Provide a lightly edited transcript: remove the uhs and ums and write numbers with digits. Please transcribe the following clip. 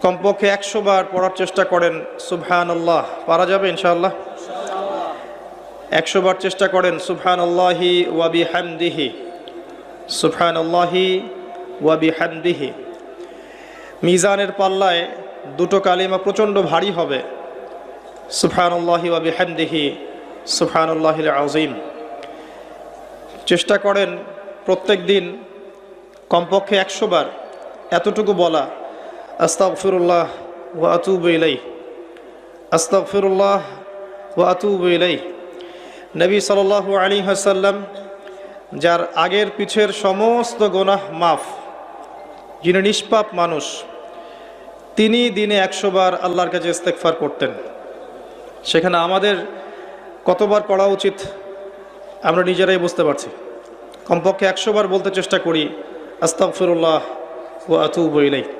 কমপক্ষে 100 বার পড়ার চেষ্টা করেন সুবহানাল্লাহ। পারা যাবে ইনশাআল্লাহ? 100 বার চেষ্টা করেন সুবহানাল্লাহি ওয়া বিহামদিহি, সুবহানাল্লাহি ওয়া বিহামদিহি। মিজানের পাল্লায় দুটো কালিমা প্রচণ্ড ভারী হবে, সুবহানাল্লাহি ওয়া বিহামদিহি, সুবহানাল্লাহিল আযীম। চেষ্টা করেন প্রত্যেক দিন কমপক্ষে 100 বার এতটুকু বলা, আস্তাগফিরুল্লাহ ওয়া আতুবু ইলাইহি, আস্তাগফিরুল্লাহ ওয়া আতুবু ইলাইহি। নবী সাল্লাল্লাহু আলাইহি ওয়াসাল্লাম, যার আগের পিছের সমস্ত গুনাহ মাফ, যিনি নিষ্পাপ মানুষ, তিনি দিনে 100 বার আল্লাহর কাছে ইস্তেগফার করতেন। সেখানে আমাদের কতবার পড়া উচিত আমরা নিজেরাই বুঝতে পারছি। কমপক্ষে 100 বার বলতে চেষ্টা করি আস্তাগফিরুল্লাহ ওয়া আতুবু ইলাইহি।